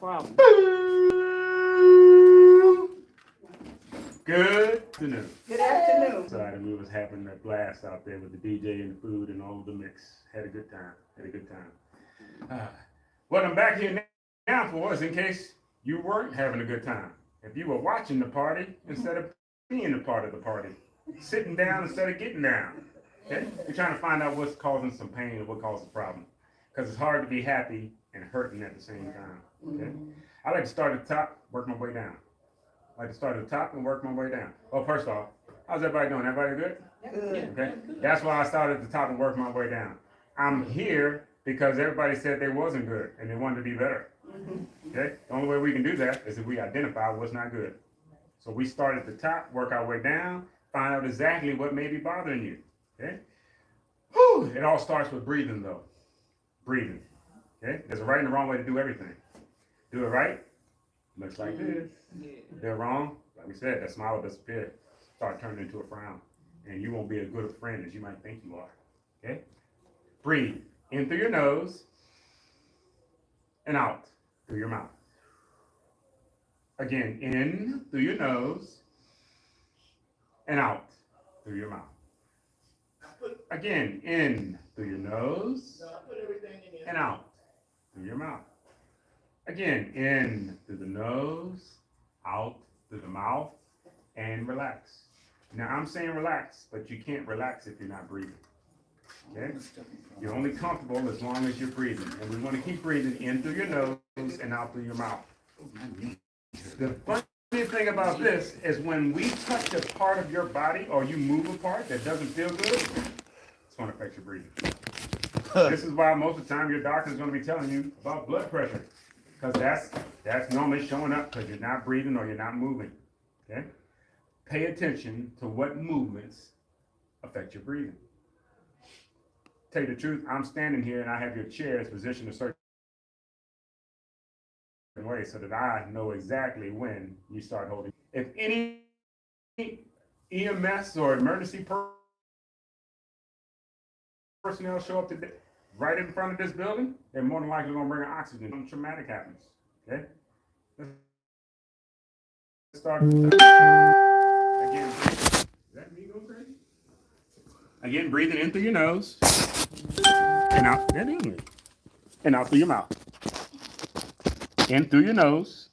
problem. Good afternoon. Good afternoon. Sorry, we was having that blast out there with the DJ and the food and all of the mix. Had a good time. What I'm back here now for is in case you weren't having a good time. If you were watching the party instead of being a part of the party, sitting down instead of getting down. Okay? We're trying to find out what's causing some pain and what causes the problem. Because it's hard to be happy and hurting at the same time. Okay? I like to start at the top, work my way down. I like to start at the top and work my way down. Well, first off, how's everybody doing? Everybody good? Good. Okay. That's why I started at the top and worked my way down. I'm here because everybody said they wasn't good and they wanted to be better. Okay. The only way we can do that is if we identify what's not good. So we start at the top, work our way down, find out exactly what may be bothering you. Okay. Whew. It all starts with breathing though. Breathing. Okay. There's a right and a wrong way to do everything. Do it right. Looks like this. Do it wrong. Like we said, that smile will disappear. Start turning into a frown. And you won't be as good a friend as you might think you are. Okay? Breathe in through your nose and out through your mouth. Again, in through your nose and out through your mouth. Again, in through your nose and out through your mouth. Again, in through the nose, out through the mouth, and relax. Now, I'm saying relax, but you can't relax if you're not breathing. Okay? You're only comfortable as long as you're breathing. And we want to keep breathing in through your nose and out through your mouth. The funny thing about this is when we touch a part of your body or you move a part that doesn't feel good, it's going to affect your breathing. This is why most of the time your doctor is going to be telling you about blood pressure. Because that's normally showing up because you're not breathing or you're not moving. Okay? Pay attention to what movements affect your breathing. Tell you the truth, I'm standing here and I have your chairs positioned a certain way so that I know exactly when you start holding. If any EMS or emergency personnel show up today, right in front of this building, they're more than likely going to bring oxygen. Something traumatic happens. Okay? Let's start. Again, is that me going crazy? Again, breathing in through your nose and out. That is me. And out through your mouth. In through your nose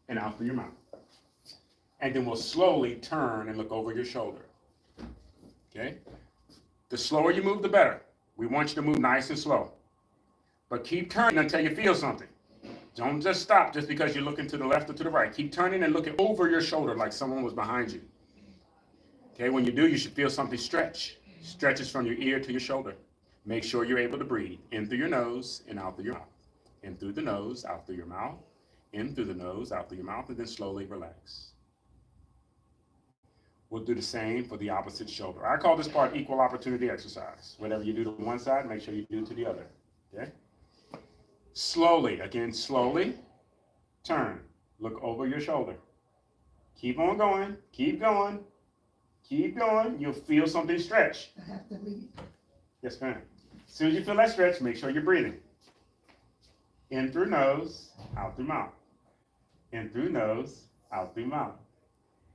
and out through your mouth. And then we'll slowly turn and look over your shoulder. Okay? The slower you move, the better. We want you to move nice and slow. But keep turning until you feel something. Don't just stop just because you're looking to the left or to the right. Keep turning and looking over your shoulder like someone was behind you. Okay, when you do, you should feel something stretch. Stretches from your ear to your shoulder. Make sure you're able to breathe. In through your nose and out through your mouth. In through the nose, out through your mouth. In through the nose, out through your mouth, and then slowly relax. We'll do the same for the opposite shoulder. I call this part equal opportunity exercise. Whatever you do to one side, make sure you do to the other. Okay? Slowly, again, slowly, turn. Look over your shoulder. Keep on going. Keep going. Keep going. You'll feel something stretch. I have to leave. Yes, ma'am. As soon as you feel that stretch, make sure you're breathing. In through nose, out through mouth. In through nose, out through mouth.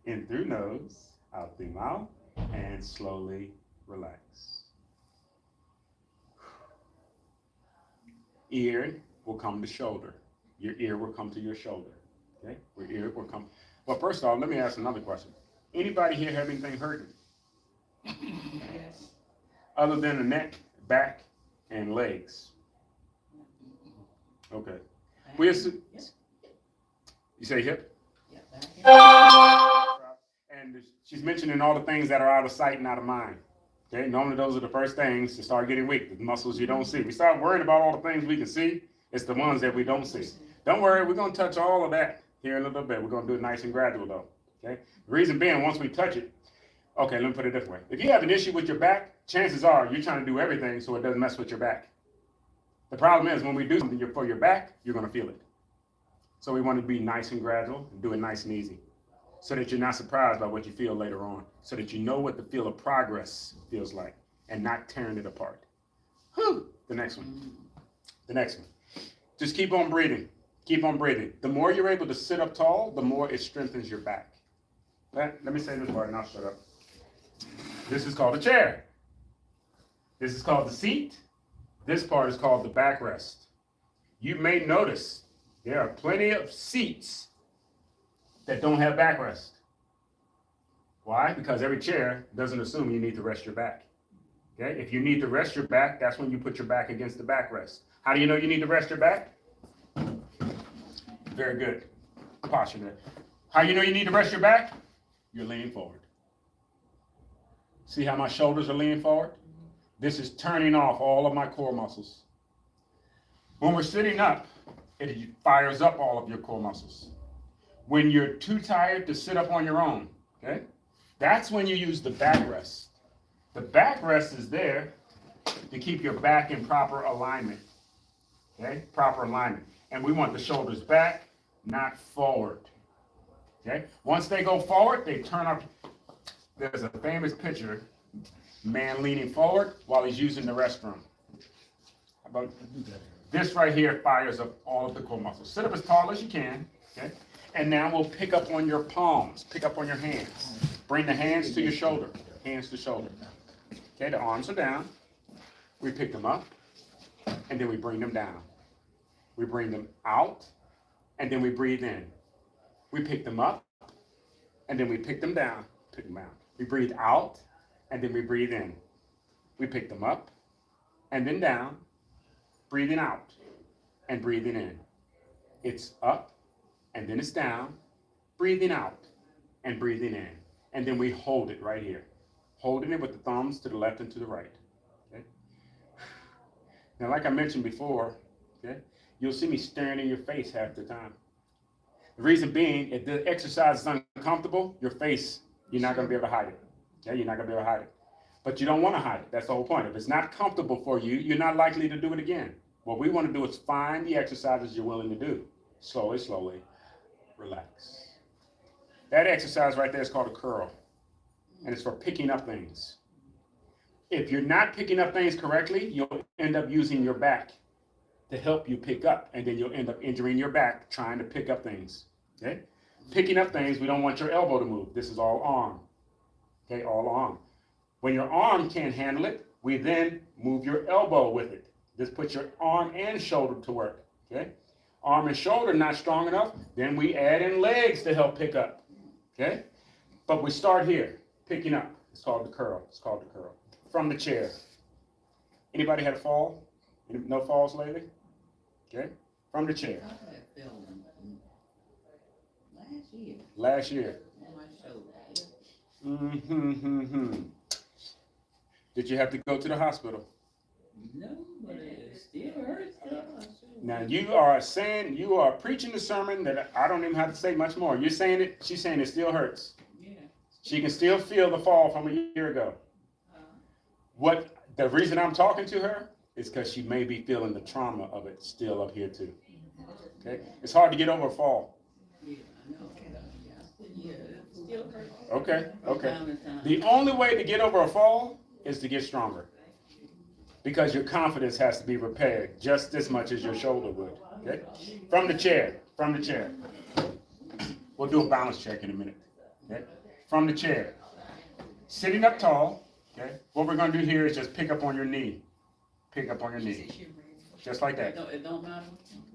In through nose, out through mouth, and slowly relax. Ear will come to shoulder. Your ear will come to your shoulder. Okay? Your ear will come. Well, first off, let me ask another question. Anybody here have anything hurting? Yes. Other than the neck, back, and legs? Okay. You say hip? And she's mentioning all the things that are out of sight and out of mind. Okay, normally those are the first things to start getting weak, the muscles you don't see. We start worrying about all the things we can see, it's the ones that we don't see. Don't worry, we're going to touch all of that here in a little bit. We're going to do it nice and gradual though. Okay, the reason being, once we touch it, okay, let me put it this way. If you have an issue with your back, chances are you're trying to do everything so it doesn't mess with your back. The problem is when we do something for your back, you're going to feel it. So we want to be nice and gradual and do it nice and easy, so that you're not surprised by what you feel later on, so that you know what the feel of progress feels like and not tearing it apart. Whew. The next one. Just keep on breathing. Keep on breathing. The more you're able to sit up tall, the more it strengthens your back. Let me say this part and I'll shut up. This is called a chair. This is called the seat. This part is called the backrest. You may notice there are plenty of seats that don't have backrest. Why? Because every chair doesn't assume you need to rest your back. Okay? If you need to rest your back, that's when you put your back against the backrest. How do you know you need to rest your back? Very good. Posture there. How you know you need to rest your back? You're leaning forward. See how my shoulders are leaning forward? This is turning off all of my core muscles. When we're sitting up, it fires up all of your core muscles. When you're too tired to sit up on your own, okay, that's when you use the backrest. The backrest is there to keep your back in proper alignment, okay, proper alignment. And we want the shoulders back, not forward, okay? Once they go forward, they turn up. There's a famous picture, man leaning forward while he's using the restroom. How about this right here fires up all of the core muscles. Sit up as tall as you can, okay? And now we'll pick up on your palms, pick up on your hands. Bring the hands to your shoulder, hands to shoulder. Okay, the arms are down. We pick them up, and then we bring them down. We bring them out, and then we breathe in. We pick them up, and then we pick them down, pick them out. We breathe out, and then we breathe in. We pick them up, and then down, breathing out, and breathing in. It's up, and then it's down, breathing out, and breathing in. And then we hold it right here. Holding it with the thumbs to the left and to the right. Okay? Now, like I mentioned before, okay, you'll see me staring in your face half the time. The reason being, if the exercise is uncomfortable, your face, you're not going to be able to hide it. Okay? You're not going to be able to hide it. But you don't want to hide it. That's the whole point. If it's not comfortable for you, you're not likely to do it again. What we want to do is find the exercises you're willing to do. Slowly, slowly, relax. That exercise right there is called a curl. And it's for picking up things. If you're not picking up things correctly, you'll end up using your back to help you pick up. And then you'll end up injuring your back trying to pick up things. Okay? Picking up things, we don't want your elbow to move. This is all arm. Okay, all arm. When your arm can't handle it, we then move your elbow with it. This puts your arm and shoulder to work. Okay? Arm and shoulder not strong enough, then we add in legs to help pick up. Okay? But we start here, picking up. It's called the curl. It's called the curl. From the chair. Anybody had a fall? No falls lately? Okay? From the chair. I had fell last year. Last year. On my shoulder. Did you have to go to the hospital? No, but it still hurts. Now you are preaching the sermon that I don't even have to say much more. You're saying it, she's saying it still hurts. Yeah. She can still feel the fall from a year ago. The reason I'm talking to her is because she may be feeling the trauma of it still up here too. Okay? It's hard to get over a fall. Yeah, I know. Yeah, it still hurts. Okay. The only way to get over a fall is to get stronger. Because your confidence has to be repaired just as much as your shoulder would. Okay? From the chair. We'll do a balance check in a minute. Okay? From the chair. Sitting up tall. Okay? What we're going to do here is just pick up on your knee. Pick up on your knee. Just like that. It don't matter.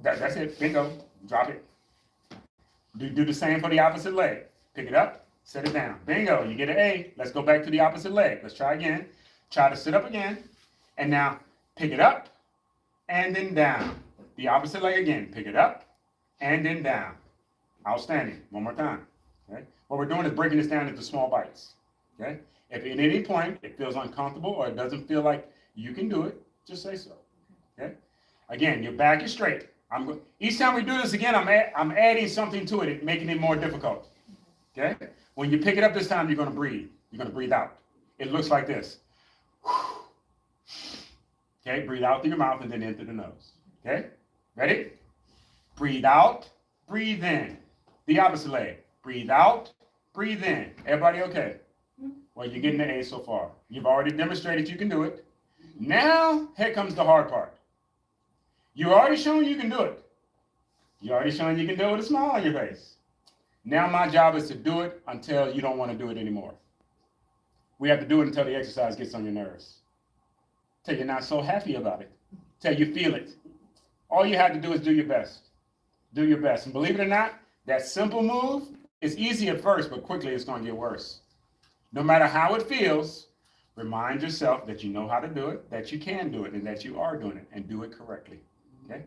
That's it. Bingo. Drop it. Do the same for the opposite leg. Pick it up. Set it down. Bingo. You get an A. Let's go back to the opposite leg. Let's try again. Try to sit up again. And now pick it up and then down. The opposite leg again. Pick it up and then down. Outstanding. One more time. Okay? What we're doing is breaking this down into small bites. Okay? If at any point it feels uncomfortable or it doesn't feel like you can do it, just say so. Okay? Again, your back is straight. Each time we do this again, I'm adding something to it, making it more difficult. Okay? When you pick it up this time, you're going to breathe. You're going to breathe out. It looks like this. Okay, breathe out through your mouth and then in through the nose. Okay, ready? Breathe out, breathe in. The opposite leg. Breathe out, breathe in. Everybody okay? Well, you're getting the A so far. You've already demonstrated you can do it. Now, here comes the hard part. You've already shown you can do it. You already shown you can do it with a smile on your face. Now my job is to do it until you don't want to do it anymore. We have to do it until the exercise gets on your nerves. Till you're not so happy about it. Till you feel it. All you have to do is do your best. Do your best. And believe it or not, that simple move is easy at first, but quickly it's going to get worse. No matter how it feels, remind yourself that you know how to do it, that you can do it, and that you are doing it, and do it correctly. Okay?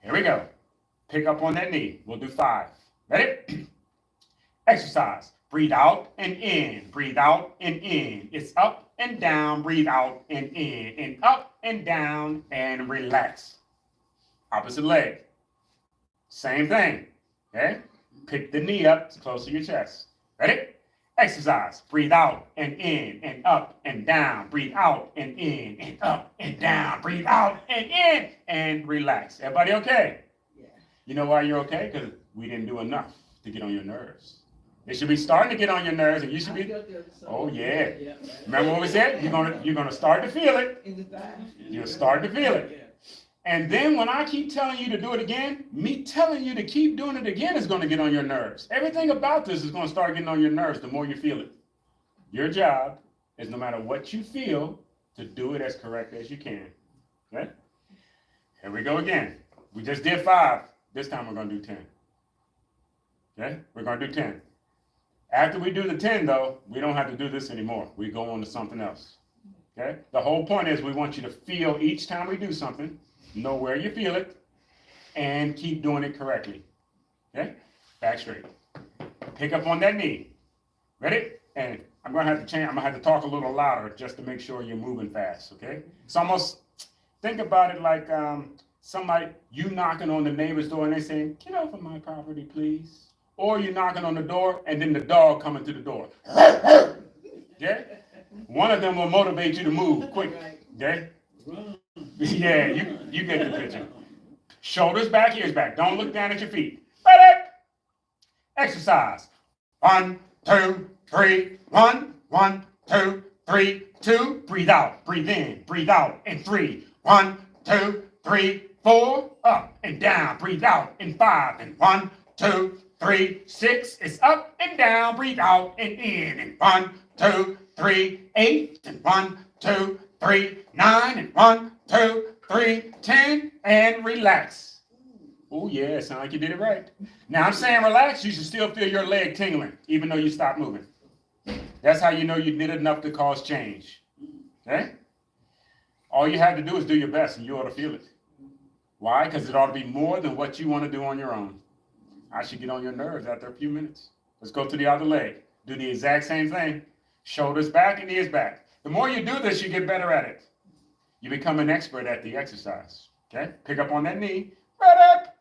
Here we go. Pick up on that knee. We'll do 5. Ready? Exercise. Breathe out and in. Breathe out and in. It's up and down. Breathe out and in. And up and down and relax. Opposite leg. Same thing. Okay? Pick the knee up close to your chest. Ready? Exercise. Breathe out and in and up and down. Breathe out and in and up and down. Breathe out and in and relax. Everybody okay? Yeah. You know why you're okay? Because we didn't do enough to get on your nerves. It should be starting to get on your nerves, and you should be. Oh yeah. Remember what we said? You're gonna start to feel it. In the thigh. You'll start to feel it. And then when I keep telling you to do it again, me telling you to keep doing it again is going to get on your nerves. Everything about this is going to start getting on your nerves the more you feel it. Your job is, no matter what you feel, to do it as correct as you can. Okay? Here we go again. We just did 5. This time we're going to do 10. Okay? We're going to do 10. After we do the 10, though, we don't have to do this anymore. We go on to something else. Okay? The whole point is we want you to feel each time we do something. Know where you feel it, and keep doing it correctly. Okay? Back straight. Pick up on that knee. Ready? And I'm gonna have to talk a little louder just to make sure you're moving fast. Okay? It's almost, think about it like somebody, you knocking on the neighbor's door and they saying, "Get off of my property, please." Or you knocking on the door and then the dog coming to the door. Okay? One of them will motivate you to move quick. Okay? Yeah, you get the picture. Shoulders back, ears back. Don't look down at your feet. Ready? Exercise. 1, 2, 3. 1, 1, 2, 3, 2. Breathe out. Breathe in. Breathe out. And 3. 1, 2, 3, 4. Up and down. Breathe out. And 5. And 1, 2, 3, 6. It's up and down. Breathe out and in. And 1, 2, 3, 8. And 1, 2, 3, 9. And 1, 2, 3, 10, and relax. Oh yeah, sound like you did it right. Now I'm saying relax, you should still feel your leg tingling, even though you stopped moving. That's how you know you did enough to cause change. Okay? All you have to do is do your best, and you ought to feel it. Why? Because it ought to be more than what you want to do on your own. I should get on your nerves after a few minutes. Let's go to the other leg. Do the exact same thing. Shoulders back and ears back. The more you do this, you get better at it. You become an expert at the exercise. Okay? Pick up on that knee. Right up.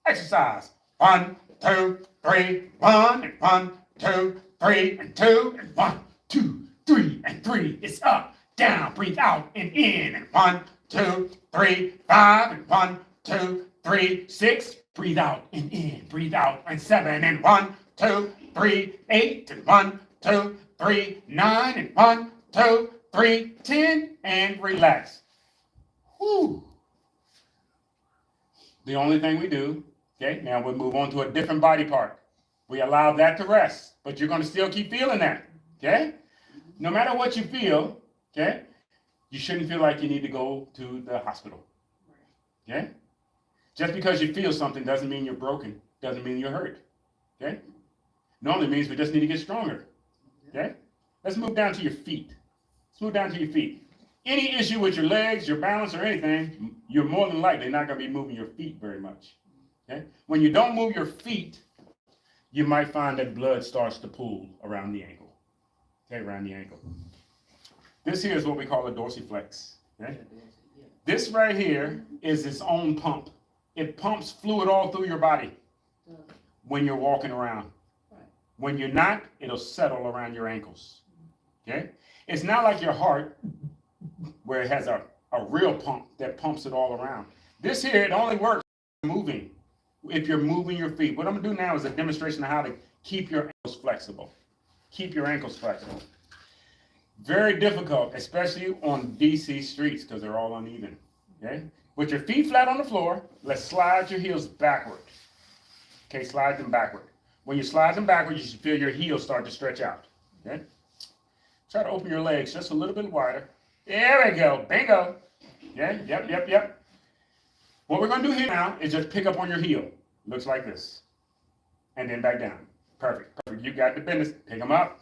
Exercise. 1, 2, 3, 1, and 1, 2, 3, and 2, and 1, 2, 3, and 3. It's up, down, breathe out, and in, and 1, 2, 3, 5, and 1, 2, 3, 6. Breathe out and in, breathe out, and 7, and 1, 2, 3, 8, and 1, 2, 3, 9, and 1, 2, 3, 10, and relax. Whew. The only thing we do, okay, now we'll move on to a different body part. We allow that to rest, but you're going to still keep feeling that, okay? No matter what you feel, okay, you shouldn't feel like you need to go to the hospital, okay? Just because you feel something doesn't mean you're broken, doesn't mean you're hurt, okay? Normally means we just need to get stronger, okay? Let's move down to your feet. Let's move down to your feet. Any issue with your legs, your balance, or anything, you're more than likely not going to be moving your feet very much. Okay? When you don't move your feet, you might find that blood starts to pool around the ankle. Okay, around the ankle. This here is what we call a dorsiflex. Okay? This right here is its own pump. It pumps fluid all through your body when you're walking around. When you're not, it'll settle around your ankles. Okay? It's not like your heart, where it has a real pump that pumps it all around. This here, it only works moving, if you're moving your feet. What I'm going to do now is a demonstration of how to keep your ankles flexible. Keep your ankles flexible. Very difficult, especially on DC streets, because they're all uneven. Okay? With your feet flat on the floor, let's slide your heels backward. Okay, slide them backward. When you slide them backward, you should feel your heels start to stretch out. Okay? Try to open your legs just a little bit wider. There we go. Bingo. Okay? Yep. What we're going to do here now is just pick up on your heel. Looks like this. And then back down. Perfect. You got the business. Pick them up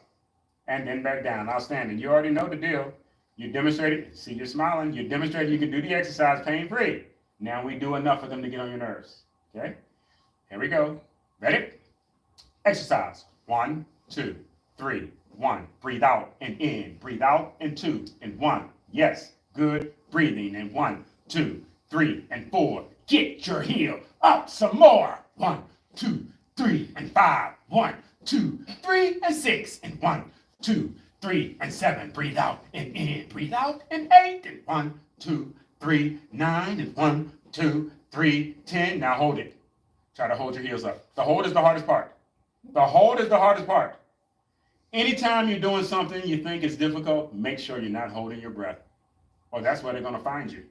and then back down. Outstanding. You already know the deal. You demonstrated. See, you're smiling. You demonstrated you can do the exercise pain-free. Now we do enough for them to get on your nerves. Okay? Here we go. Ready? Exercise. 1, 2, 3. 1. Breathe out and in. Breathe out and 2 and 1. Yes. Good breathing. And 1, 2, 3 and 4. Get your heel up some more. 1, 2, 3 and 5. 1, 2, 3 and 6 and 1, 2, 3 and 7. Breathe out and in. Breathe out and 8 and 1, 2, 3, 9 and 1, 2, 3, 10. Now hold it. Try to hold your heels up. The hold is the hardest part. The hold is the hardest part. Anytime you're doing something you think is difficult, make sure you're not holding your breath. Or that's where they're going to find you.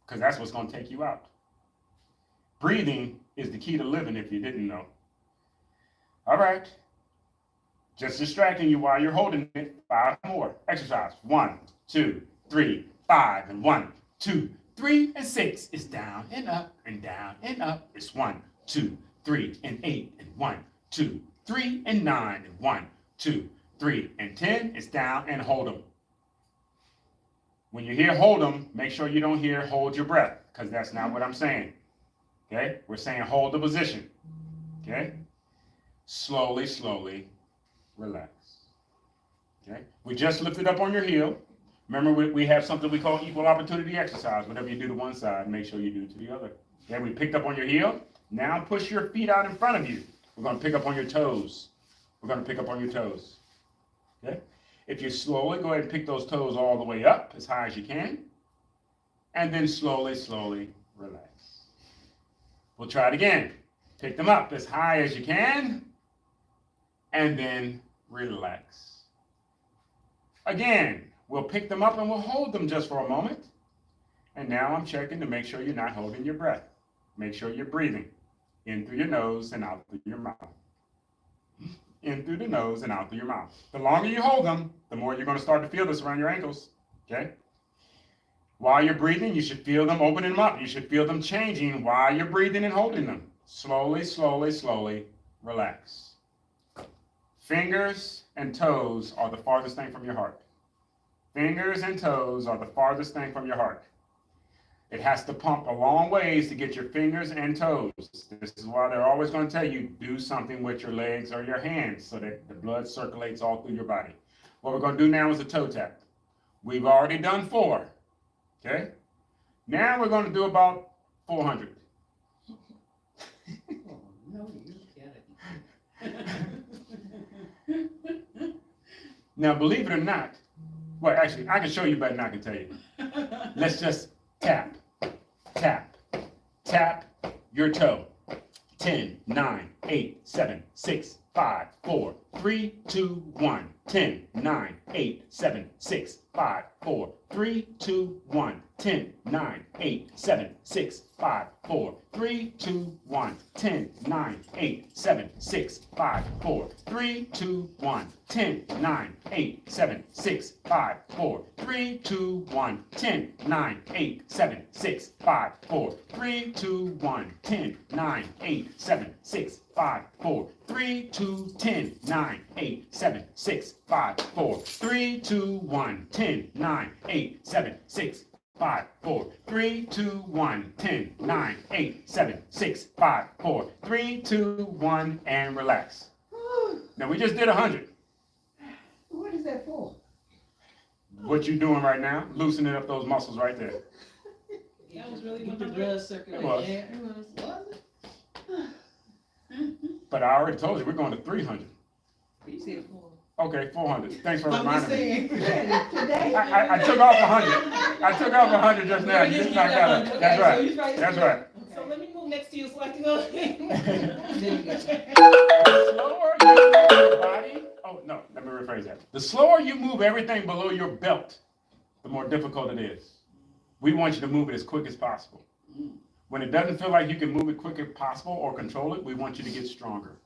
Because that's what's going to take you out. Breathing is the key to living if you didn't know. All right. Just distracting you while you're holding it. 5 more. Exercise. 1, 2, 3, 5 and 1, 2, 3 and 6. It's down and up and down and up. It's 1, 2, 3 and 8 and 1, 2, 3 and 9 and 1, 2, 3 and 10. It's down and hold them. When you hear hold them, make sure you don't hear hold your breath, because that's not what I'm saying. Okay? We're saying hold the position. Okay? Slowly, relax. Okay? We just lifted up on your heel. Remember, we have something we call equal opportunity exercise. Whatever you do to one side, make sure you do it to the other. Okay? We picked up on your heel. Now push your feet out in front of you. We're going to pick up on your toes. We're going to pick up on your toes. Okay? If you slowly go ahead and pick those toes all the way up as high as you can, and then slowly relax. We'll try it again. Pick them up as high as you can, and then relax. Again, we'll pick them up and we'll hold them just for a moment. And now I'm checking to make sure you're not holding your breath. Make sure you're breathing in through your nose and out through your mouth. In through the nose and out through your mouth. The longer you hold them, the more you're going to start to feel this around your ankles. Okay? While you're breathing, you should feel them opening them up. You should feel them changing while you're breathing and holding them. Slowly, relax. Fingers and toes are the farthest thing from your heart. Fingers and toes are the farthest thing from your heart. It has to pump a long ways to get your fingers and toes. This is why they're always going to tell you, do something with your legs or your hands so that the blood circulates all through your body. What we're going to do now is a toe tap. We've already done 4. Okay? Now we're going to do about 400. Oh, no, you get it. Now, believe it or not, well, actually, I can show you better than I can tell you. Let's just tap your toe. 10, 9, 8, 7, 6, 5, 4, 3, 2, 1. 10, 9, 8, 7, 6, 5, 4, 3, 2, 1. 10, 9, 8, 7, 6, 5, 4, 3, 2, 1. 10, 9, 8, 7, 6, 5, 4, 3, 2, 1. 10, 9, 8, 7, 6, 5, 4, 3, 2, 1. 10, 9, 8, 7, 6, 5, 4, 3, 2, 1. 10, 9, 8, 7, 6, 5, 4, 3, 2, 10, 9, 8, 7, 6, 5, 4, 3, 2, 1. 10, 9, 8, 7, 6, 5, 4, 3, 2, 1. 10, 9, 8, 7, 6, 5, 4, 3, 2, 1, and relax. Now we just did 100. What is that for? What you doing right now? Loosening up those muscles right there. That was really good. The blood circulating. It was. Yeah, it was it? But I already told you we're going to 300. You said 4. Okay, 400. Thanks for I'm just reminding me. saying. Today. I took off 100. I took off 100 just now. You Just just knocked did that 100. up. That's Okay, right. so he's right. That's right. So let me move next to you so I can go. The slower you move your body, oh no, let me rephrase that. The slower you move everything below your belt, the more difficult it is. we want you to move it as quick as possible. When it doesn't feel like you can move it quick as possible or control it, we want you to get stronger.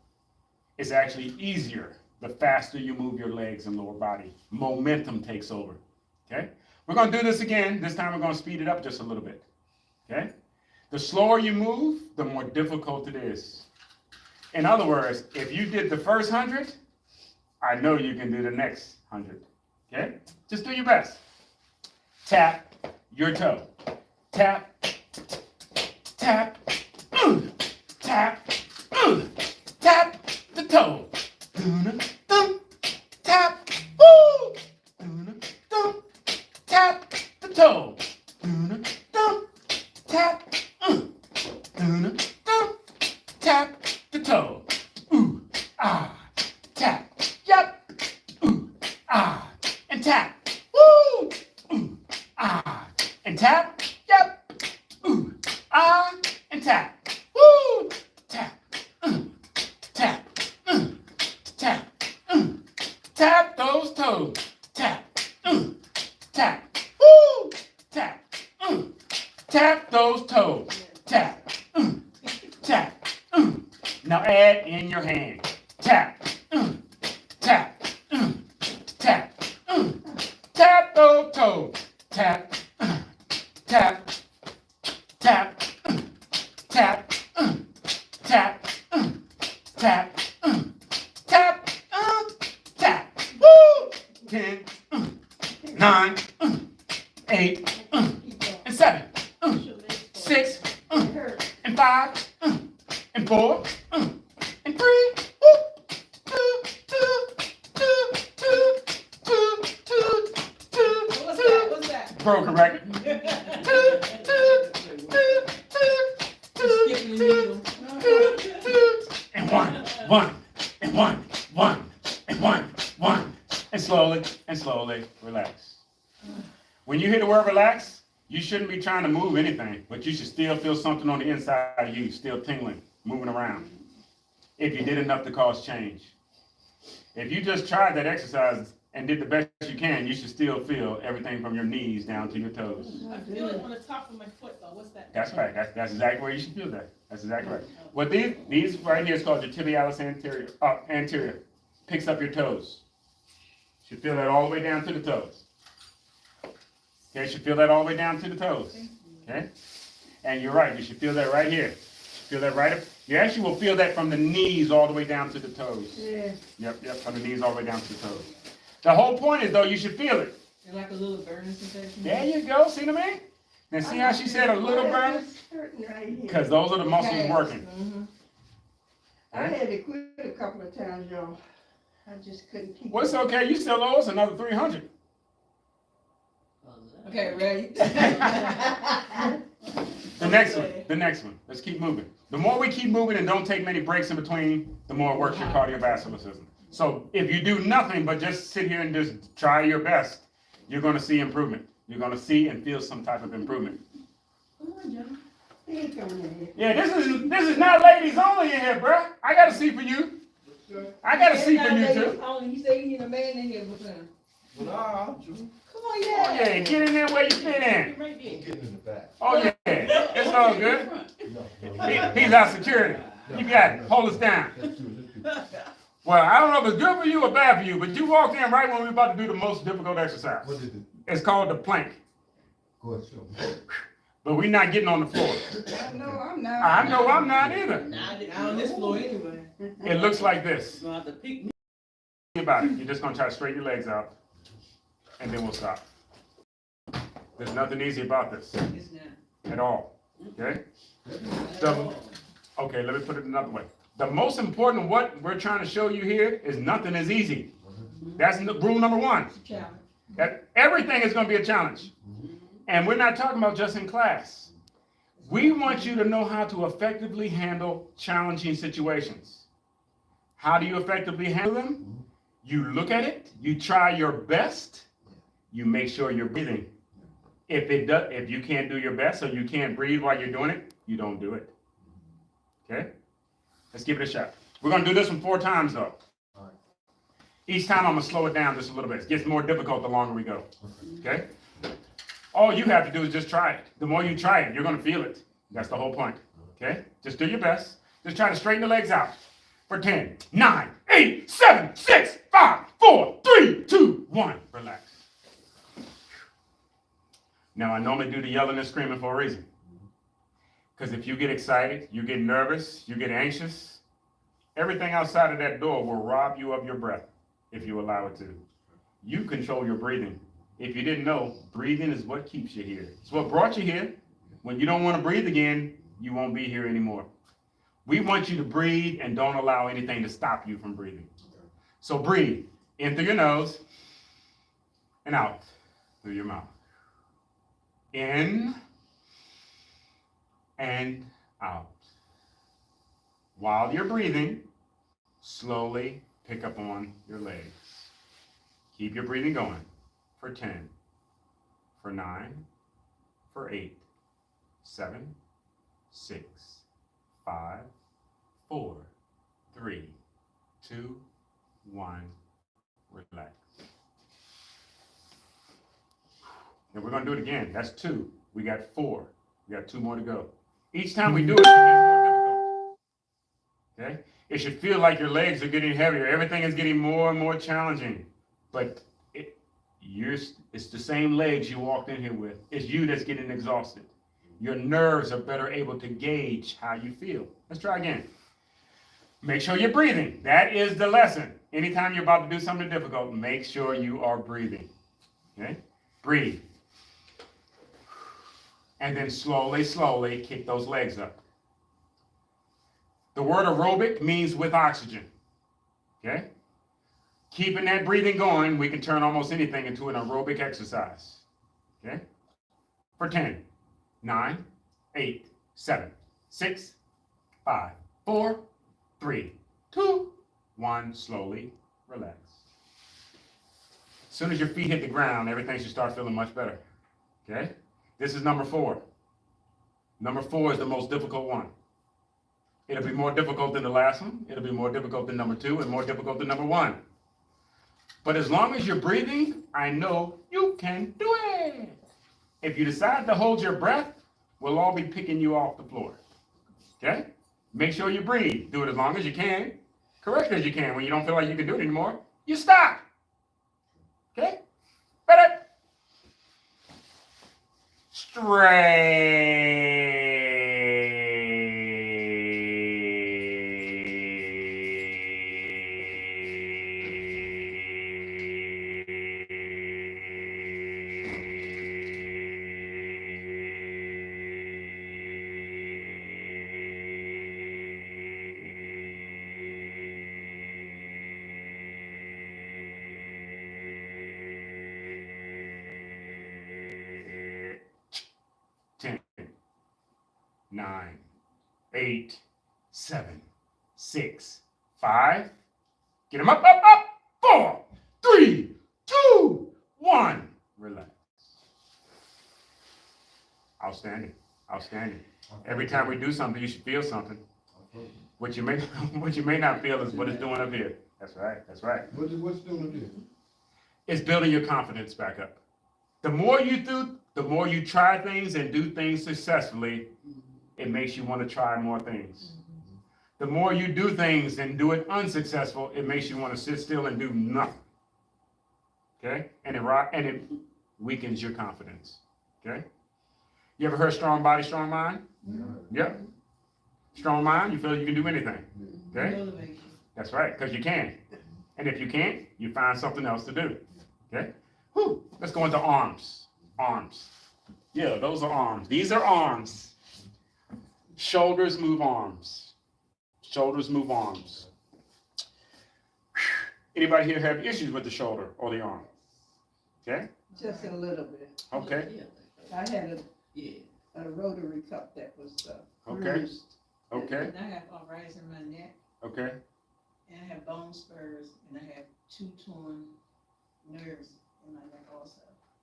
It's actually easier the faster you move your legs and lower body. Momentum takes over, okay? We're gonna do this again. This time we're gonna speed it up just a little bit, okay? The slower you move, the more difficult it is. In other words, if you did the first 100, I know you can do the next 100, okay? Just do your best. Tap your toe. Tap, tap, tap, tap the toe. Tap, woo! Tap the toe. Tap, tap the toe. Ooh, ah, tap, yep, ooh, ah, and tap, woo, ooh, ah, and tap, yep, ooh, ah, and tap, woo, tap, tap, tap, tap those toes, tap, tap, woo, tap, tap those toes, tap, tap. Now add in your hand. Tap, tap, tap, tap those toes. Tap, tap, tap, tap, tap, tap, tap, tap. Woo! 10, 9, 8, and 7, 6, and 5, and 4, and 3, What's that? broken record. Skipping the needle. And one, and one, and slowly, relax. When you hear the word relax, you shouldn't be trying to move anything, but you should still feel something on the inside of you, still tingling, moving around. If you did enough to cause change. If you just tried that exercise and did the best you can, you should still feel everything from your knees down to your toes. I feel it on the top of my foot though. What's that? That's right. That's exactly where you should feel that. That's exactly right. What these right here is called your tibialis anterior. Picks up your toes. Should feel that all the way down to the toes. Okay, should feel that all the way down to the toes. Okay? And you're right, you should feel that right here. Feel that right up. You actually will feel that from the knees all the way down to the toes. Yeah. Yep, from the knees all the way down to the toes. The whole point is though, you should feel it. And like a little burning sensation. There you go, see what I mean? Now see how she said a little burn? Because those are the muscles working. Mm-hmm. I had to quit a couple of times, y'all. I just couldn't keep. Well, it's okay, you still owe us another 300. Okay, ready? The next one. Let's keep moving. The more we keep moving and don't take many breaks in between, the more it works your cardiovascular system. So if you do nothing but just sit here and just try your best, you're going to see improvement. You're going to see and feel some type of improvement. Come on, John. He ain't coming in here. Yeah, this is not ladies only in here, bruh. I got to see for you. I got to see for you too. You say you need a man in here with him. Come on, Oh yeah, get in there where you fit in. Right there. Getting in the back. Oh yeah, it's all good. He's our security. You got it. Hold us down. Well, I don't know if it's good for you or bad for you, but you walked in right when we were about to do the most difficult exercise. What is it? It's called the plank. Go ahead, show me. But we're not getting on the floor. I know I'm not. I know I'm not either. Not on this floor anyway. It looks like this. You're gonna have to pick me. Think about it. You're just gonna try to straighten your legs out, and then we'll stop. There's nothing easy about this It's not. at all. Okay? Okay, let me put it another way. The most important what we're trying to show you here is nothing is easy. That's rule number one. Challenge. That everything is going to be a challenge. And we're not talking about just in class. We want you to know how to effectively handle challenging situations. How do you effectively handle them? You look at it, you try your best, you make sure you're breathing. If you can't do your best or you can't breathe while you're doing it, you don't do it. Okay? Let's give it a shot. We're going to do this one 4 times though. All right. Each time I'm going to slow it down just a little bit. It gets more difficult the longer we go. Okay? All you have to do is just try it. The more you try it, you're going to feel it. That's the whole point. Okay? Just do your best. Just try to straighten the legs out for 10, 9, 8, 7, 6, 5, 4, 3, 2, 1. Relax. Now, I normally do the yelling and screaming for a reason. Because if you get excited, you get nervous, you get anxious, everything outside of that door will rob you of your breath if you allow it to. You control your breathing. If you didn't know, breathing is what keeps you here. It's what brought you here. When you don't want to breathe again, you won't be here anymore. We want you to breathe and don't allow anything to stop you from breathing. So breathe in through your nose and out through your mouth. In and out. While you're breathing, slowly pick up on your legs. Keep your breathing going for 10, for 9, for 8, 7, 6, 5, 4, 3, 2, 1, relax. And we're going to do it again. That's 2. We got 4. We got 2 more to go. Each time we do it, it gets more difficult. Okay? It should feel like your legs are getting heavier. Everything is getting more and more challenging. But it's the same legs you walked in here with. It's you that's getting exhausted. Your nerves are better able to gauge how you feel. Let's try again. Make sure you're breathing. That is the lesson. Anytime you're about to do something difficult, make sure you are breathing. Okay? Breathe. And then slowly, slowly kick those legs up. The word aerobic means with oxygen. Okay? Keeping that breathing going, we can turn almost anything into an aerobic exercise. Okay? For 10, 9, 8, 7, 6, 5, 4, 3, 2, 1. Slowly relax. As soon as your feet hit the ground, everything should start feeling much better. Okay? This is number 4. Number 4 is the most difficult one. It'll be more difficult than the last one. It'll be more difficult than number 2 and more difficult than number 1. But as long as you're breathing, I know you can do it. If you decide to hold your breath, we'll all be picking you off the floor. Okay? Make sure you breathe. Do it as long as you can. Correct as you can. When you don't feel like you can do it anymore, you stop. Okay? Better. Straight. Ten, 9, 8, 7, 6, 5. Get them up, up, up. 4, 3, 2, 1. Relax. Outstanding. Outstanding. Every time we do something, you should feel something. What you may not feel is what it's doing up here. That's right. That's right. What's doing up here? It's building your confidence back up. The more you do, the more you try things and do things successfully, it makes you want to try more things. The more you do things and do it unsuccessful, it makes you want to sit still and do nothing. Okay? And it weakens your confidence. Okay? You ever heard strong body, strong mind? Yep. Strong mind, you feel you can do anything. Okay? That's right, because you can. And if you can't, you find something else to do. Okay? Whew. Let's go into arms. Arms. Yeah, those are arms. These are arms. Shoulders move arms. Shoulders move arms. Anybody here have issues with the shoulder or the arm? Okay? Just a little bit. Okay. I had a rotary cup that was Okay. bruised. Okay. And I have arthritis in my neck, Okay. and I have bone spurs, and I have 2 torn nerves in my neck also.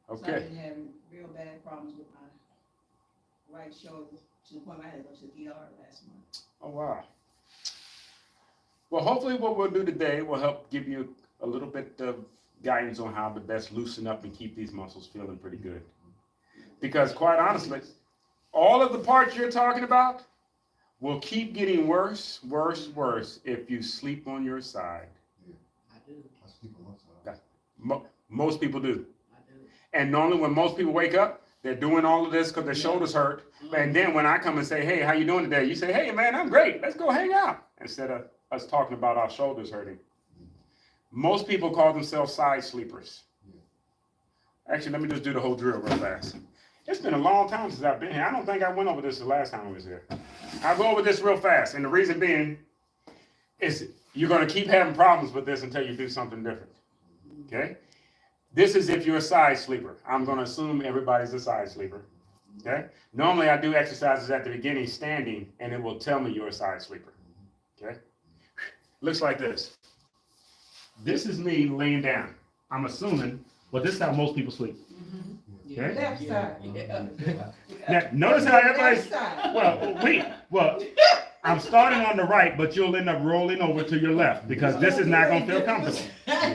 So I've Okay. been having real bad problems with my right shoulder to the point I had to go to the ER last month. Oh, wow. Well, hopefully what we'll do today will help give you a little bit of guidance on how to best loosen up and keep these muscles feeling pretty good. Because quite honestly, all of the parts you're talking about will keep getting worse, worse, worse if you sleep on your side. I sleep on my side. Most people do. I do. And normally when most people wake up, they're doing all of this because their shoulders hurt. And then when I come and say, hey, how you doing today? You say, hey, man, I'm great. Let's go hang out. Instead of us talking about our shoulders hurting. Most people call themselves side sleepers. Actually, let me just do the whole drill real fast. It's been a long time since I've been here. I don't think I went over this the last time I was here. I'll go over this real fast. And the reason being is you're going to keep having problems with this until you do something different. Okay? This is if you're a side sleeper. I'm going to assume everybody's a side sleeper. Okay? Normally I do exercises at the beginning standing, and it will tell me you're a side sleeper. Okay? Looks like this. This is me laying down. I'm assuming, but this is how most people sleep. Okay? Left side. Now, notice how everybody's, Left side. I'm starting on the right, but you'll end up rolling over to your left because this is not going to feel comfortable.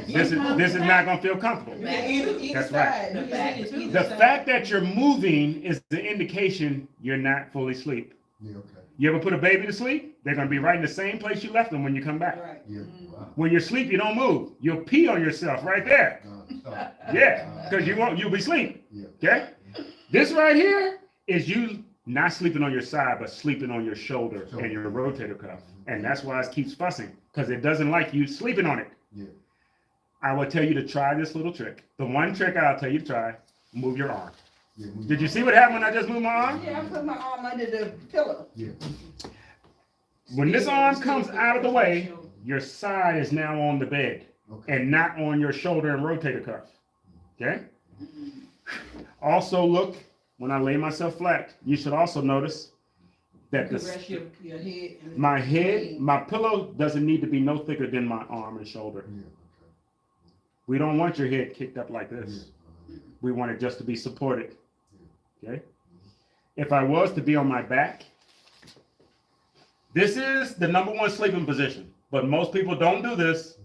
This is not going to feel comfortable. That's right. The fact that you're moving is the indication you're not fully asleep. Yeah, okay. You ever put a baby to sleep? They're going to be right in the same place you left them when you come back. Right. Yeah, wow. When you sleep, you don't move. You'll pee on yourself right there. Stop. Yeah, because you'll be asleep. Yeah. Okay? This right here is you not sleeping on your side, but sleeping on your shoulder and your rotator cuff. And that's why it keeps fussing, because it doesn't like you sleeping on it. Yeah. I will tell you to try this little trick. The one trick I'll tell you to try, move your arm. Yeah. Did you see what happened when I just moved my arm? Yeah, I put my arm under the pillow. Yeah. When this arm comes out of the way, your side is now on the bed Okay. and not on your shoulder and rotator cuff. Okay? Also look, when I lay myself flat, you should also notice that You can rest your head. and- my head, my pillow doesn't need to be no thicker than my arm and shoulder. Yeah. We don't want your head kicked up like Okay. this. Yeah. We want it just to be supported. Okay? If I was to be on my back, this is the #1 sleeping position. But most people don't do this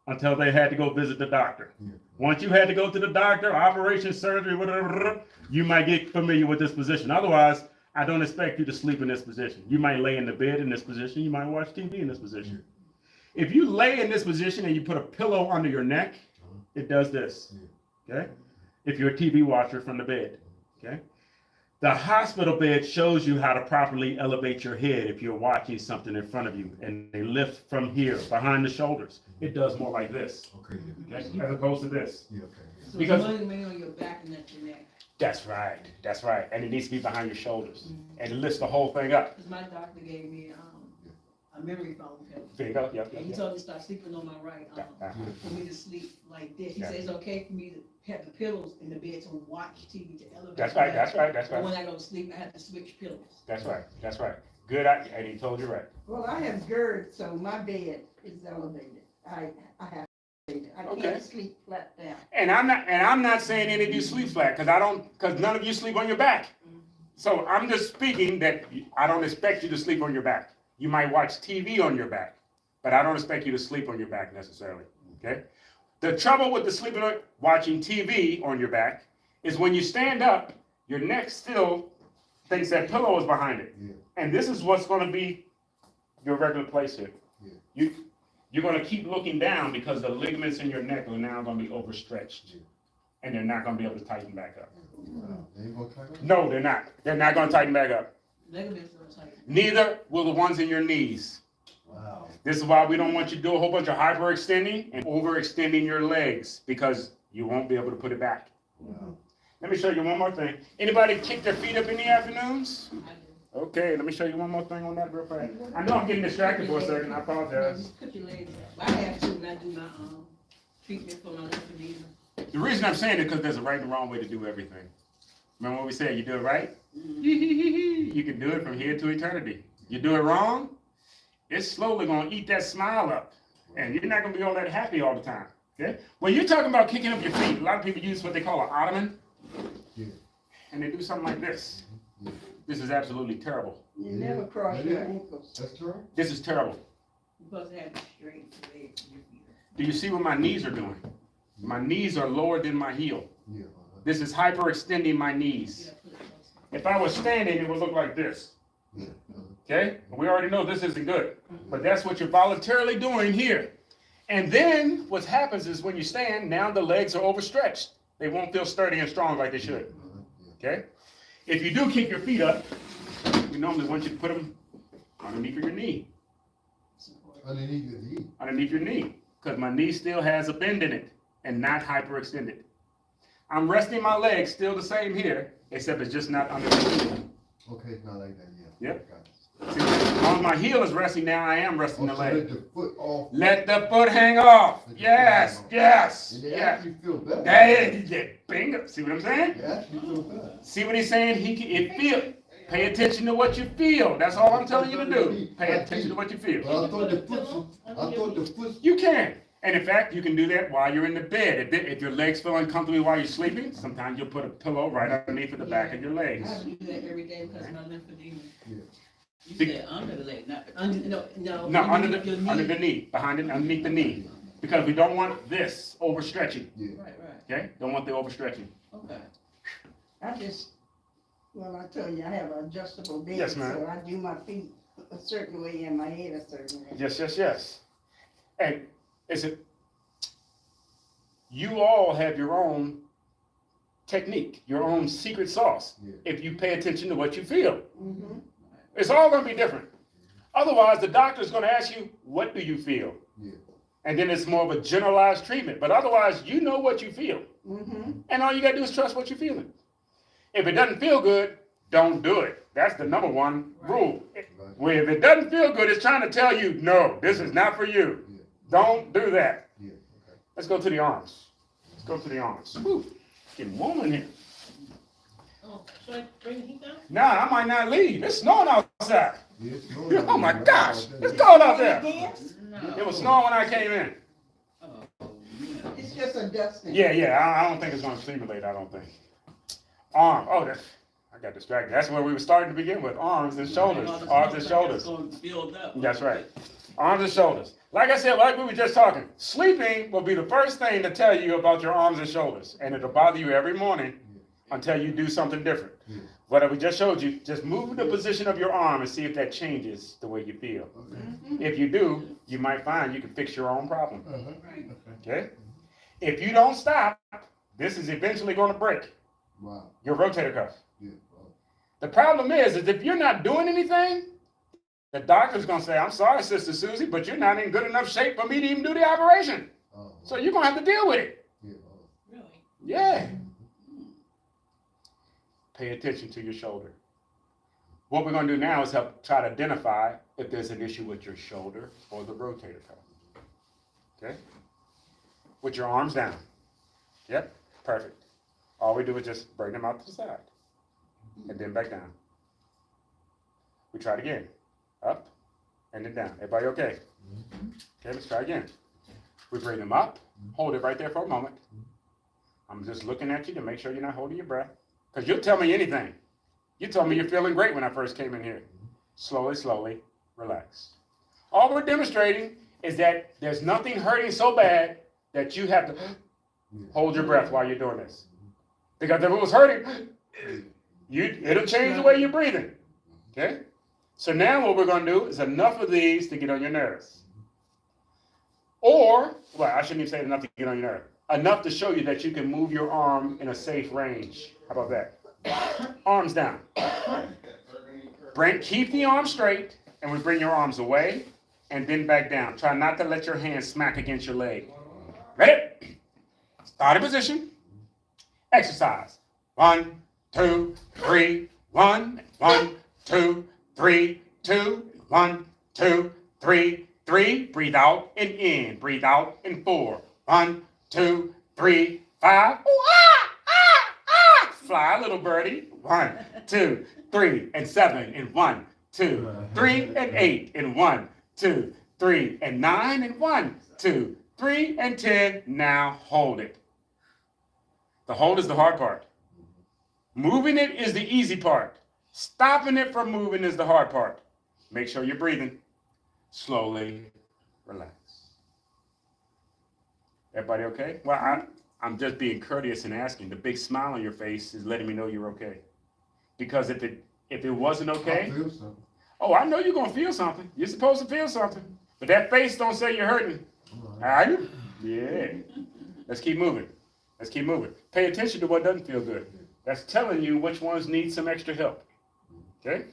until they had to go visit the doctor. Yeah. Once you had to go to the doctor, operation, surgery, whatever, you might get familiar with this position. Otherwise, I don't expect you to sleep in this position. You might lay in the bed in this position. You might watch TV in this position. If you lay in this position and you put a pillow under your neck, it does this. Okay? If you're a TV watcher from the bed. Okay? The hospital bed shows you how to properly elevate your head if you're watching something in front of you, and they lift from here, behind the shoulders. It does more like this, Okay. Yeah. okay, as opposed to this. Yeah. Okay. So Because- it's mainly on your back and not your neck. That's right, and it needs to be behind your shoulders, and it lifts the whole thing up. Because my doctor gave me a memory foam pillow. There you go, yep, And he yep, told me to start sleeping on my right arm. yep. For me to sleep like this. He Yeah. said it's okay for me to have the pillows in the bed to watch TV to elevate. That's my right, back. that's right, that's But when right, I go to sleep, I have to switch pillows. that's right. Good, and he told you right. Well, I have GERD, so my bed is elevated. I have, I Okay. can't sleep flat down. And I'm not saying any of you sleep flat, because none of you sleep on your back. So I'm just speaking that I don't expect you to sleep on your back. You might watch TV on your back, but I don't expect you to sleep on your back necessarily, okay? The trouble with the sleeping on, watching TV on your back is when you stand up, your neck still thinks that pillow is behind it. Yeah. And this is what's gonna be your regular place here. Yeah. You're gonna keep looking down because the ligaments in your neck are now gonna be overstretched. Yeah. And they're not gonna be able to tighten back up. Wow. They ain't gonna try that? No, they're not. They're not gonna tighten back up. Ligaments are tight. Neither will the ones in your knees. Wow. This is why we don't want you to do a whole bunch of hyperextending and overextending your legs, because you won't be able to put it back. Wow. Let me show you one more thing. Anybody kick their feet up in the afternoons? I do. Okay, let me show you one more thing on that real fast. I know I'm getting distracted for a second, I apologize. Just put your legs up. I have to when I do my treatment for my lymphedema. The reason I'm saying it is because there's a right and wrong way to do everything. Remember what we said, you do it right? You can do it from here to eternity. You do it wrong, it's slowly gonna eat that smile up. And you're not gonna be all that happy all the time, okay? When you're talking about kicking up your feet, a lot of people use what they call an ottoman. Yeah. And they do something like this. Yeah. This is absolutely terrible. You Yeah. never cross That your is. ankles. That's true. This is terrible. You're supposed to have straight legs for your feet. Do you see what my knees are doing? My knees are lower than my heel. Yeah. This is hyperextending my knees. Yeah, put it closer. If I was standing, it would look like this. Yeah. Okay? We already know this isn't good. But that's what you're voluntarily doing here. And then what happens is when you stand, now the legs are overstretched. They won't feel sturdy and strong like they should. Okay? If you do keep your feet up, we normally want you to put them underneath your knee. Support. Underneath your knee. Underneath your knee. Because my knee still has a bend in it and not hyperextended. I'm resting my legs still the same here, except it's just not under the knee. Okay, it's not like that, yeah. Yep. Got it. See, as long as my heel is resting now, I am resting the Also, leg. let the foot off. Let the foot hang off. Let the foot Yes, hang off. yes, And they yes. actually feel better. Hey, bingo. See what I'm saying? They actually feel better. See what he's saying? Pay attention to what you feel. That's all I'm telling you to do. Pay attention to what you feel. But I thought the foot, You can. And in fact, you can do that while you're in the bed. If your legs feel uncomfortable while you're sleeping, sometimes you'll put a pillow right underneath the back of your legs. I do that every day because my lymphedema. Yeah. You said under the leg, not, no. No, under your knee. the knee, behind it, underneath the knee. Because we don't want this overstretching. yeah. Right, Okay? Don't want the overstretching. okay. I tell you, I have an adjustable bed, Yes, ma'am. so I do my feet a certain way and my head a certain way. Yes, yes, yes. And you all have your own technique, your own secret sauce, Yeah. if you pay attention to what you feel. Mm-hmm. It's all going to be different. Otherwise, the doctor's going to ask you, what do you feel? Yeah. And then it's more of a generalized treatment. But otherwise, you know what you feel. Mm-hmm. And all you got to do is trust what you're feeling. If it doesn't feel good, don't do it. That's the number one rule. Right. Where if it doesn't feel good, it's trying to tell you, no, this is not for you. Yeah. Don't do that. Yeah. Okay. Let's go to the arms. Let's go to the arms. Whew, getting warm in here. Oh, should I bring the heat down? Nah, I might not leave. It's snowing outside. Yeah, it's snowing out Oh my there. gosh, it's cold out there. No. It was snowing when I came in. Oh, no. It's just a dusting. Yeah, I don't think it's gonna stimulate, I don't think. Arm, I got distracted. That's where we were starting to begin with, arms and shoulders, All this arms and stuff shoulders. that's going to build up. That's right. Arms and shoulders. Like I said, like we were just talking, sleeping will be the first thing to tell you about your arms and shoulders. And it'll bother you every morning until you do something different. Yeah. What we just showed you, just move the position of your arm and see if that changes the way you feel. Okay. Mm-hmm. If you do, you might find you can fix your own problem. Uh-huh. Right. Okay. Okay? If you don't stop, this is eventually going to break Wow. your rotator cuff. Yeah. Wow. The problem is if you're not doing anything, the doctor's going to say, I'm sorry, Sister Susie, but you're not in good enough shape for me to even do the operation. Oh, So you're going to have to deal with it. yeah. Really? Yeah. Pay attention to your shoulder. What we're going to do now is help try to identify if there's an issue with your shoulder or the rotator cuff. Okay? With your arms down. Yep, perfect. All we do is just bring them out to the side and then back down. We try it again. Up and then down. Everybody okay? Okay, let's try again. We bring them up. Hold it right there for a moment. I'm just looking at you to make sure you're not holding your breath. Because you'll tell me anything. You told me you're feeling great when I first came in here. Slowly, slowly, relax. All we're demonstrating is that there's nothing hurting so bad that you have to hold your breath while you're doing this. Because if it was hurting, it'll change the way you're breathing. Okay? So now what we're going to do is enough of these to get on your nerves. Or, well, I shouldn't even say enough to get on your nerve. Enough to show you that you can move your arm in a safe range. How about that? Arms down. Keep the arm straight, and we bring your arms away, and then back down. Try not to let your hands smack against your leg. Ready? Start in position. Exercise. 1, 2, 3, 1, 1, 2, 3, 2, 1, 2, 3, 3. Breathe out and in. Breathe out and 4. 1, 2, 3, 5. Ooh, ah, ah, ah. Fly, little birdie. 1, 2, 3, and 7, and 1, 2, 3, and 8, and 1, 2, 3, and 9, and 1, 2, 3, and 10. Now hold it. The hold is the hard part. Moving it is the easy part. Stopping it from moving is the hard part. Make sure you're breathing. Slowly relax. Everybody okay? Well, I'm just being courteous and asking. The big smile on your face is letting me know you're okay. Because if it wasn't okay, I feel something. oh, I know you're gonna feel something. You're supposed to feel something. But that face don't say you're hurting. All All right. right? Yeah. Let's keep moving. Let's keep moving. Pay attention to what doesn't feel good. That's telling you which ones need some extra help. Okay?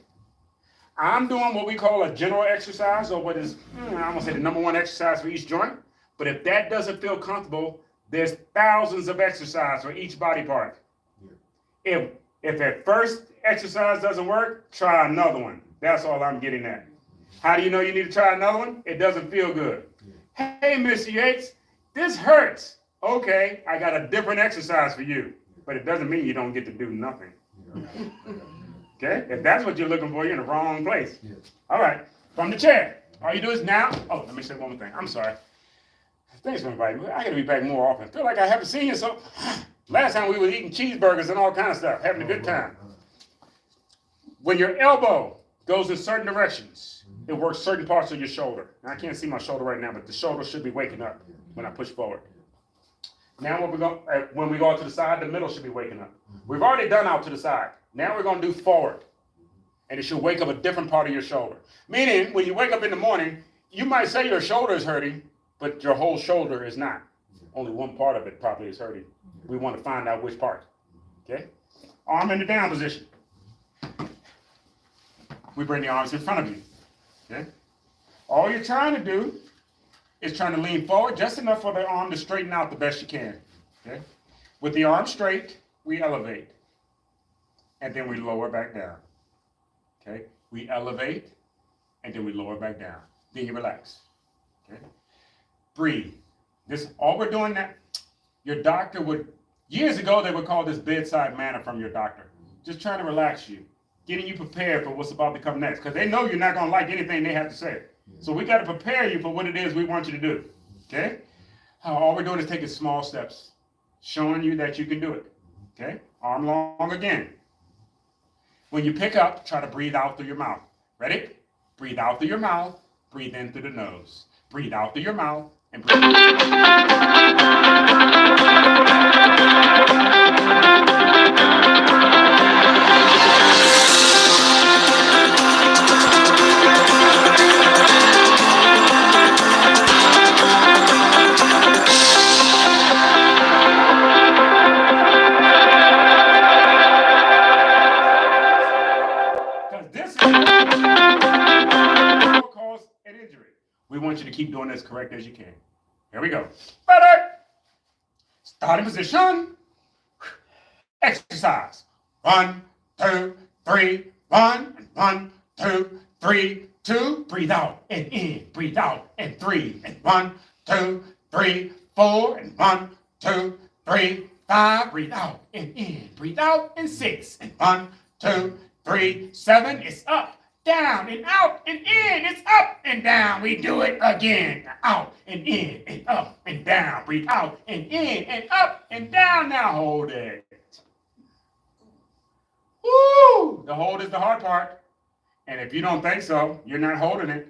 I'm doing what we call a general exercise, or what is, I'm gonna say the number one exercise for each joint. But if that doesn't feel comfortable, there's thousands of exercises for each body part. If at first exercise doesn't work, try another one. That's all I'm getting at. How do you know you need to try another one? It doesn't feel good. Hey, Mr. Yates, this hurts. Okay, I got a different exercise for you. But it doesn't mean you don't get to do nothing. Okay? If that's what you're looking for, you're in the wrong place. All right, from the chair. All you do is now, oh, let me say one more thing. I'm sorry. Thanks for inviting me. I gotta be back more often. I feel like I haven't seen you so. Last time we were eating cheeseburgers and all kind of stuff, having a good time. When your elbow goes in certain directions, it works certain parts of your shoulder. Now, I can't see my shoulder right now, but the shoulder should be waking up when I push forward. Now when we go out to the side, the middle should be waking up. We've already done out to the side. Now we're gonna do forward. And it should wake up a different part of your shoulder. Meaning, when you wake up in the morning, you might say your shoulder is hurting, but your whole shoulder is not. Only one part of it probably is hurting. We want to find out which part. Okay? Arm in the down position. We bring the arms in front of you. Okay? All you're trying to do is trying to lean forward just enough for the arm to straighten out the best you can. Okay? With the arm straight, we elevate. And then we lower back down. Okay? We elevate, and then we lower back down. Then you relax. Okay? Breathe. This, all we're doing now, your doctor would, years ago they would call this bedside manner from your doctor. Just trying to relax you, getting you prepared for what's about to come next. Because they know you're not going to like anything they have to say. So we got to prepare you for what it is we want you to do. Okay? All we're doing is taking small steps, showing you that you can do it. Okay? Arm long again. When you pick up, try to breathe out through your mouth. Ready? Breathe out through your mouth, breathe in through the nose. Breathe out through your mouth, and breathe in. Cause an injury. We want you to keep doing as correct as you can. Here we go. Better. Starting position. Exercise. 1, 2, 3, 1, 1, 2, 3, 2. Breathe out and in. Breathe out and 3 and 1, 2, 3, 4 and 1, 2, 3, 5. Breathe out and in. Breathe out and 6 and 1, 2, 3, 7. It's up. Down and out and in, it's up and down. We do it again. Out and in and up and down. Breathe out and in and up and down. Now hold it. Woo! The hold is the hard part. And if you don't think so, you're not holding it.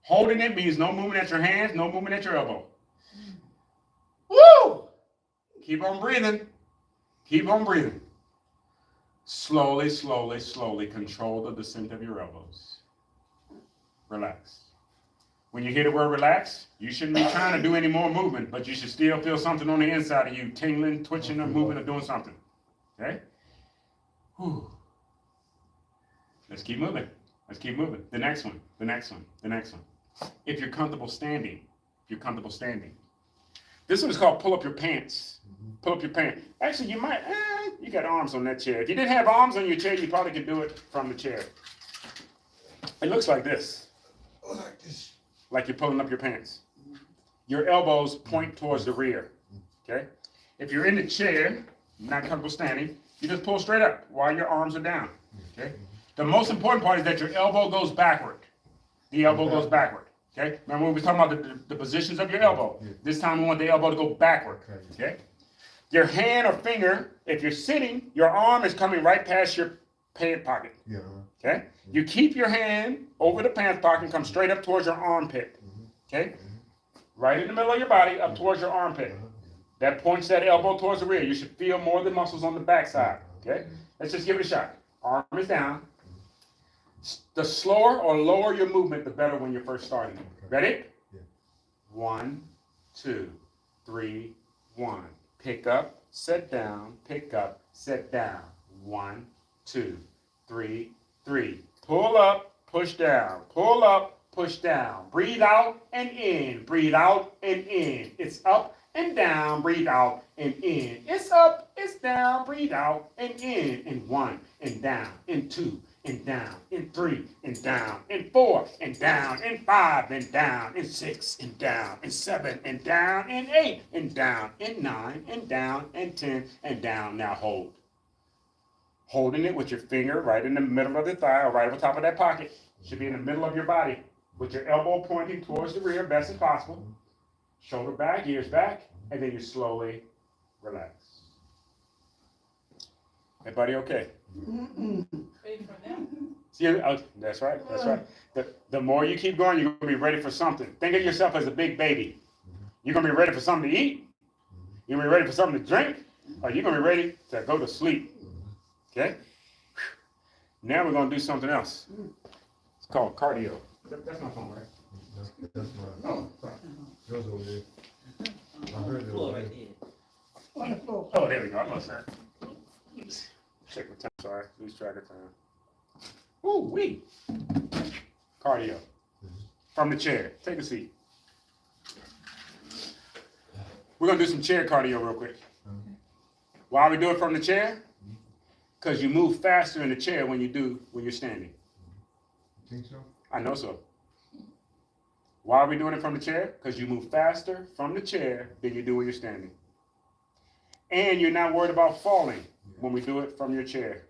Holding it means no movement at your hands, no movement at your elbow. Woo! Keep on breathing. Keep on breathing. Slowly, slowly, slowly control the descent of your elbows. Relax. When you hear the word relax, you shouldn't be trying to do any more movement, but you should still feel something on the inside of you, tingling, twitching, or moving, or doing something. Okay? Whew. Let's keep moving. Let's keep moving. The next one, the next one, the next one. If you're comfortable standing, This one is called pull up your pants. Pull up your pants. Actually, you might, you got arms on that chair. If you didn't have arms on your chair, you probably could do it from the chair. It looks like this. Like this. Like you're pulling up your pants. Your elbows point towards the rear, okay? If you're in the chair, not comfortable standing, you just pull straight up while your arms are down, okay? The most important part is that your elbow goes backward. The elbow goes backward, okay? Remember when we were talking about the positions of your elbow? This time we want the elbow to go backward, okay? Your hand or finger, if you're sitting, your arm is coming right past your pant pocket. Yeah. Okay? You keep your hand over the pants pocket and come straight up towards your armpit. Okay? Right in the middle of your body, up towards your armpit. That points that elbow towards the rear. You should feel more of the muscles on the backside. Okay? Let's just give it a shot. Arm is down. The slower or lower your movement, the better when you're first starting. Ready? Yeah. 1, 2, 3, 1. Pick up, set down, pick up, set down. 1, 2, 3, 3. Pull up, push down. Pull up, push down. Breathe out and in. Breathe out and in. It's up and down. Breathe out and in. It's up, it's down. Breathe out and in. And 1 and down and 2 and down and 3 and down and 4 and down and 5 and down and 6 and down and 7 and down and 8 and down and 9 and down and 10 and down. Now hold. Holding it with your finger right in the middle of the thigh or right over top of that pocket. Should be in the middle of your body with your elbow pointing towards the rear best as possible. Shoulder back, ears back, and then you slowly relax. Everybody okay? Ready for that? See, oh, that's right, that's right. The more you keep going, you're going to be ready for something. Think of yourself as a big baby. You're going to be ready for something to eat. You're going to be ready for something to drink. Or you're going to be ready to go to sleep. Okay? Now we're going to do something else. It's called cardio. That's my phone, right? That's my, Oh, sorry. yours over there. I heard it Floor over right there. there. Wonderful. Oh, there we go. I lost that. Check my time. Sorry. Lose track of time. Ooh, wee. Cardio. From the chair. Take a seat. We're going to do some chair cardio real quick. Why we do it from the chair? Because you move faster in the chair when you're standing. You think so? I know so. Why are we doing it from the chair? Because you move faster from the chair than you do when you're standing. And you're not worried about falling when we do it from your chair.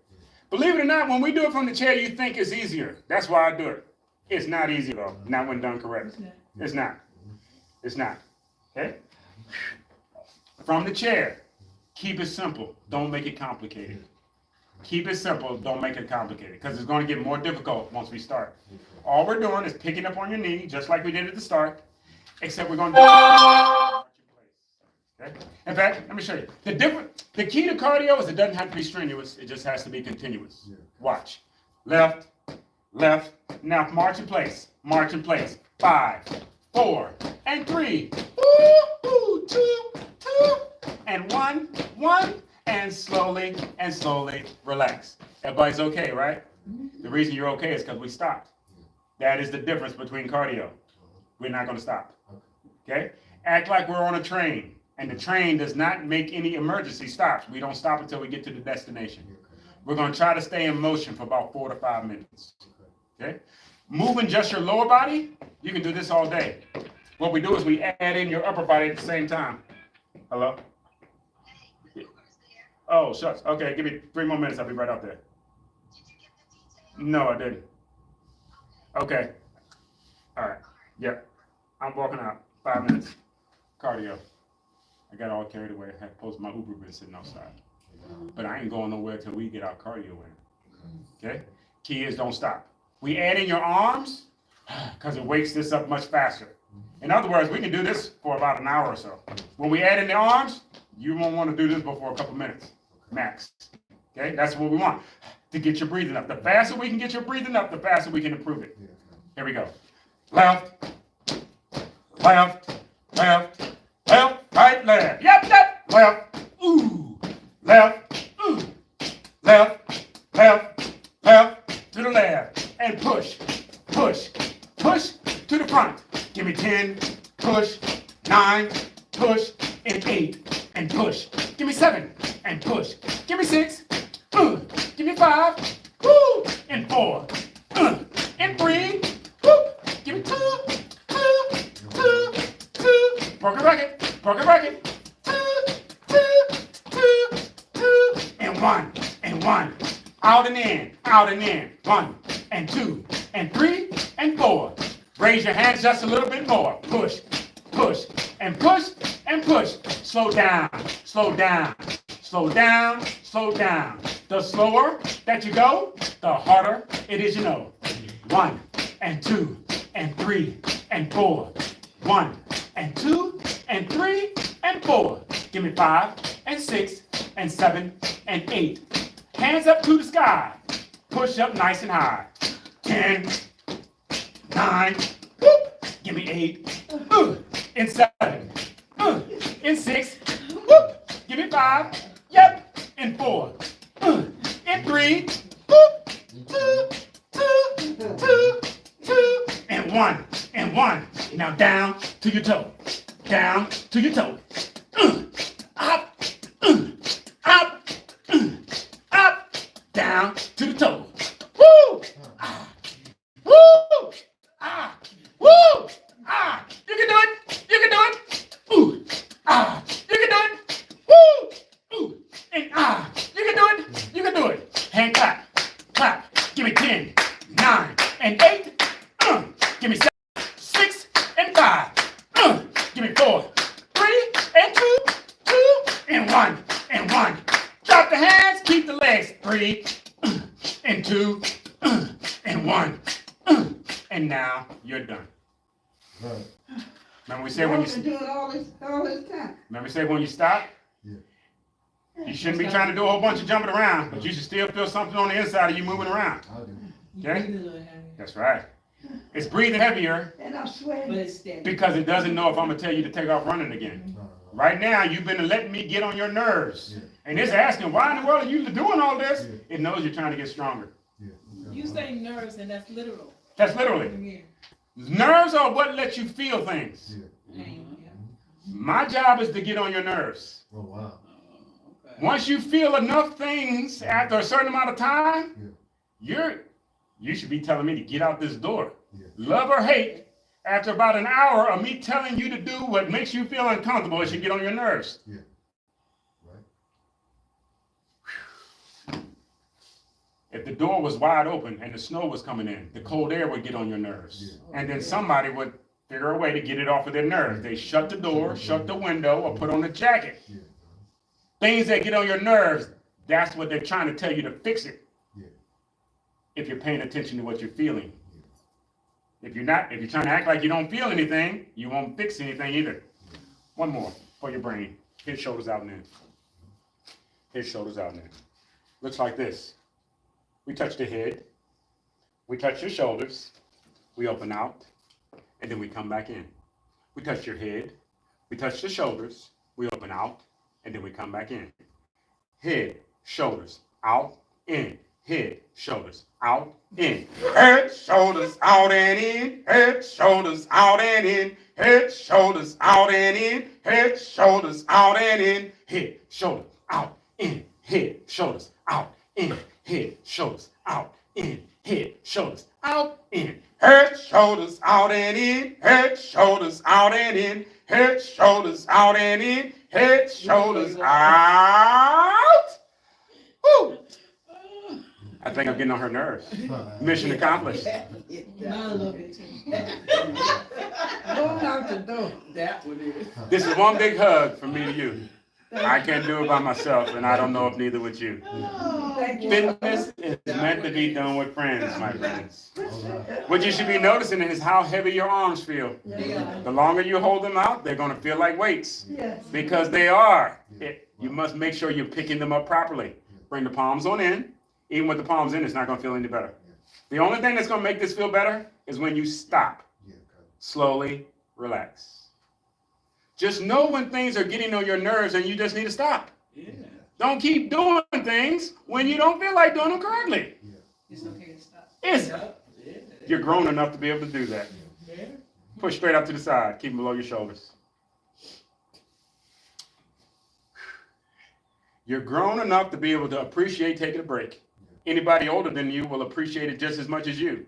Believe it or not, when we do it from the chair, you think it's easier. That's why I do it. It's not easy though, not when done correct. It's not. It's not. Okay? From the chair, keep it simple. Don't make it complicated. Keep it simple. Don't make it complicated because it's going to get more difficult once we start. All we're doing is picking up on your knee, just like we did at the start, except we're going to do okay? In fact, let me show you. The key to cardio is it doesn't have to be strenuous. It just has to be continuous. Watch. Left, left. Now march in place. March in place. 5, 4, and 3. Ooh, 2, 2, and 1, 1. And slowly relax. Everybody's okay, right? The reason you're okay is because we stopped. That is the difference between cardio. We're not going to stop. Okay? Act like we're on a train, and the train does not make any emergency stops. We don't stop until we get to the destination. We're going to try to stay in motion for about 4 to 5 minutes. Okay? Moving just your lower body, you can do this all day. What we do is we add in your upper body at the same time. Hello? Oh, shucks. Okay, give me 3 more minutes. I'll be right out there. No, I didn't. Okay. All right. Yep. I'm walking out. 5 minutes. Cardio. I got all carried away. I had posted my Uber been sitting outside. But I ain't going nowhere till we get our cardio in. Okay? Key is don't stop. We add in your arms because it wakes this up much faster. In other words, we can do this for about an hour or so. When we add in the arms, you won't want to do this before a couple minutes. Max. Okay, that's what we want to get your breathing up. The faster we can get your breathing up, the faster we can improve it. Here we go. Left, left, left, left, right, left. Yep, left, ooh, left, ooh, left, left, left, to the left, and push, push, push to the front. Give me 10, push, 9, push, and 8, and push. Give me 7, and push. Give me 6, give me 5, woo, and 4, and 3, woo. Give me 2, 2, 2, 2. Broken record, broken record. 2, 2, 2, 2, and 1, and 1. Out and in, out and in. 1, and 2, and 3, and 4. Raise your hands just a little bit more. Push, push, and push, and push. Slow down, slow down, slow down, slow down. The slower that you go, the harder it is you know. 1, and 2, and 3, and 4. 1, and 2, and 3, and 4. Give me 5 and 6 and 7 and 8. Hands up to the sky. Push up nice and high. 10, 9, whoop. Give me 8, and 7, and 6, whoop. Give me 5, yep, and 4, and 3, whoop. 2, and 1, and 1. Now down to your toe, down to your toe. Up, up, up, down to the toe. Woo! Ah, woo! Ah, woo! Ah, you can do it! You can do it! Ooh! Ah, you can do it! Woo! Ooh! And ah, you can do it! You can do it! Hand clap, clap. Give me 10, 9, and 8. Give me 7, 6, and 5. Give me 4, 3, and 2, 2, and 1, and 1. Drop the hands, keep the legs. 3, and 2, and 1. And now you're done. Right. Remember we said when Y'all been doing all this time. remember we said when you stop, Yeah. you shouldn't be trying to do a whole bunch of jumping around, but you should still feel something on the inside of you moving around. I do. Okay? Breathe a little heavy, That's right. It's breathing heavier And I'm but sweating. it's steady. because it doesn't know if I'm gonna tell you to take off running again. No. Right now, you've been letting me get on your nerves. Yeah. And it's asking, why in the world are you doing all this? Yeah. It knows you're trying to get stronger. Yeah. You say nerves, and that's literal. That's literally. Nerves are what lets you feel things. Yeah. Pain, yeah. My job is to get on your nerves. Oh, wow. Okay. Once you feel enough things after a certain amount of time, you should be telling me to get out this door. Yeah. Love or hate, after about an hour of me telling you to do what makes you feel uncomfortable, it should get on your nerves. Yeah. Right. If the door was wide open and the snow was coming in, the cold air would get on your nerves. Yeah. And then somebody would figure a way to get it off of their nerves. They shut the door, shut the window, or put on a jacket. Yeah. Things that get on your nerves, that's what they're trying to tell you to fix it. Yeah. If you're paying attention to what you're feeling. If you're trying to act like you don't feel anything, you won't fix anything either. One more for your brain. Head, shoulders out and in. Head, shoulders out and in. Looks like this. We touch the head. We touch your shoulders. We open out. And then we come back in. We touch your head. We touch the shoulders. We open out. And then we come back in. Head, shoulders, out, in. Head, shoulders, out, in. Head, shoulders, out and in. Head, shoulders, out and in. Head, shoulders, out and in. Head, shoulders, out and in. Head, shoulders, out, in. Head, shoulders, out, in. Head, shoulders, out, in. Head, shoulders, out, in. Head, shoulders, out and in. Head, shoulders, out and in. Head, shoulders, out and in. Head, shoulders, out. Woo! I think I'm getting on her nerves. Mission accomplished. Mine a little bit too. Going out the door. That one is. This is one big hug from me to you. I can't do it by myself, and I don't know if neither with you. Thank you. Fitness is meant to be done with friends, my friends. All right. What you should be noticing is how heavy your arms feel. Yeah. The longer you hold them out, they're going to feel like weights. Yes. Because they are. You must make sure you're picking them up properly. Bring the palms on in. Even with the palms in, it's not going to feel any better. The only thing that's going to make this feel better is when you stop. Yeah. Okay. Slowly relax. Just know when things are getting on your nerves and you just need to stop. Yeah. Don't keep doing things when you don't feel like doing them correctly. Yeah. It's okay to stop. You're grown enough to be able to do that. Yeah. Push straight out to the side. Keep them below your shoulders. You're grown enough to be able to appreciate taking a break. Anybody older than you will appreciate it just as much as you.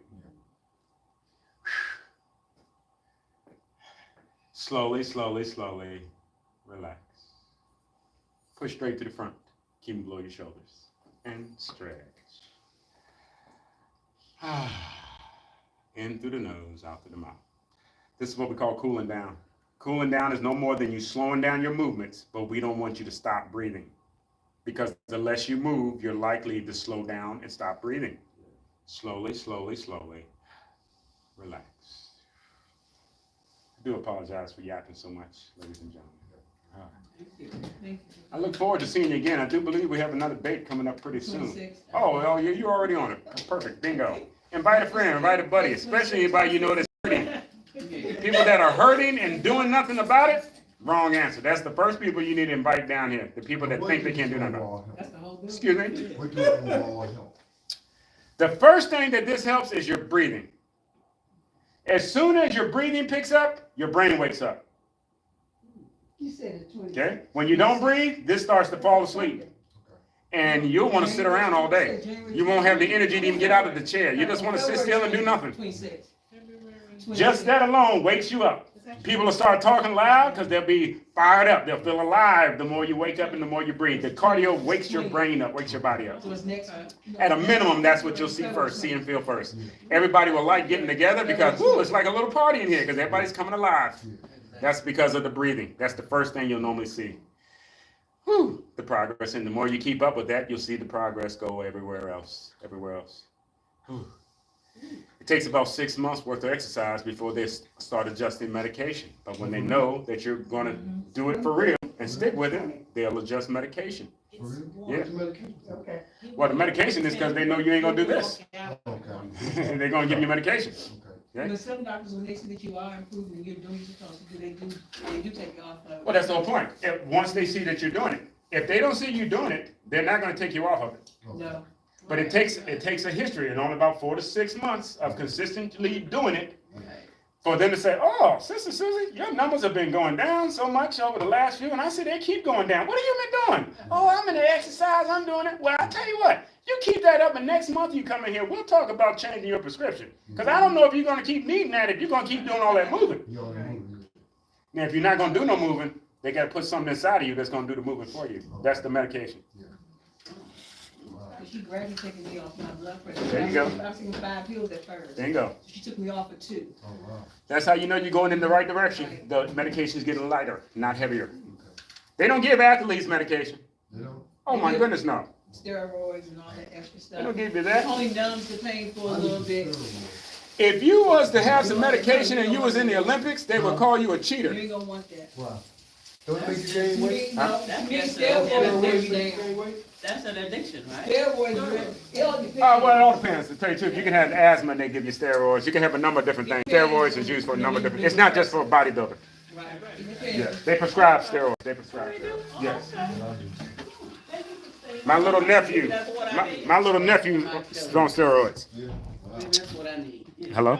Slowly, slowly, slowly, relax. Push straight to the front. Keep them below your shoulders. And stretch. In through the nose, out through the mouth. This is what we call cooling down. Cooling down is no more than you slowing down your movements, but we don't want you to stop breathing. Because the less you move, you're likely to slow down and stop breathing. Slowly, slowly, slowly, relax. I do apologize for yapping so much, ladies and gentlemen. Thank I look forward to seeing you again. I do believe we have another date coming up pretty soon. 26. Oh, well, you're already on it. Perfect, bingo. Invite a friend, invite a buddy, especially anybody you know that's hurting. People that are hurting and doing nothing about it, wrong answer. That's the first people you need to invite down here, the people that think they can't do nothing about it. That's the whole bill. Excuse me? What do overall help? The first thing that this helps is your breathing. As soon as your breathing picks up, your brain wakes up. You said it 20. Okay? When you don't breathe, this starts to fall asleep. And you'll want to sit around all day. You won't have the energy to even get out of the chair. You just want to sit still and do nothing. 26. Just that alone wakes you up. People will start talking loud because they'll be fired up. They'll feel alive the more you wake up and the more you breathe. The cardio wakes your brain up, wakes your body up. So it's next time. At a minimum, that's what you'll see first, see and feel first. Everybody will like getting together because, whoo, it's like a little party in here because everybody's coming alive. That's because of the breathing. That's the first thing you'll normally see. Whew, the progress. And the more you keep up with that, you'll see the progress go everywhere else. Everywhere else. Whew. It takes about 6 months worth of exercise before they start adjusting medication. But when they know that you're going to do it for real and stick with it, they'll adjust medication. For real? Yeah. What's the medication? Okay. Well, the medication is because they know you ain't going to do this. Okay. They're going to give you medication. Okay. But some doctors, when they see that you are improving, and you're doing what you're supposed to do, they do take you off of. Well, that's the whole point. Once they see that you're doing it. If they don't see you doing it, they're not going to take you off of it. No. But it takes a history and only about 4 to 6 months of consistently doing it for them to say, oh, Sister Susie, your numbers have been going down so much over the last few. And I said, they keep going down. What have you been doing? Oh, I'm in the exercise. I'm doing it. Well, I'll tell you what, you keep that up and next month you come in here, we'll talk about changing your prescription. Because I don't know if you're going to keep needing that if you're going to keep doing all that moving. You already moved. Now, if you're not going to do no moving, they got to put something inside of you that's going to do the moving for you. That's the medication. She gradually taking me off my blood pressure. There you go. I was taking 5 pills at first. There you go. She took me off of 2. Oh, wow. That's how you know you're going in the right direction. The medication is getting lighter, not heavier. They don't give athletes medication. You know? Oh my goodness, no. Steroids and all that extra stuff. They don't give you It that. only numbs the pain for a little bit. If you was to have some medication and you was in the Olympics, they would call you a You cheater. ain't gonna want that. Wow. Don't it make you gain weight? No, That's me just steroids. That's an addiction, right? Steroids, it all depends. Well, it all depends. To tell you the truth, you can have asthma and they give you steroids. You can have a number of different things. Steroids is used for a number of different. It's not just for a bodybuilder. Right, it depends. Yes, they prescribe steroids. They prescribe steroids. Yes. My little nephew, my little nephew is on steroids. Yeah. Wow. That's what I need. Hello?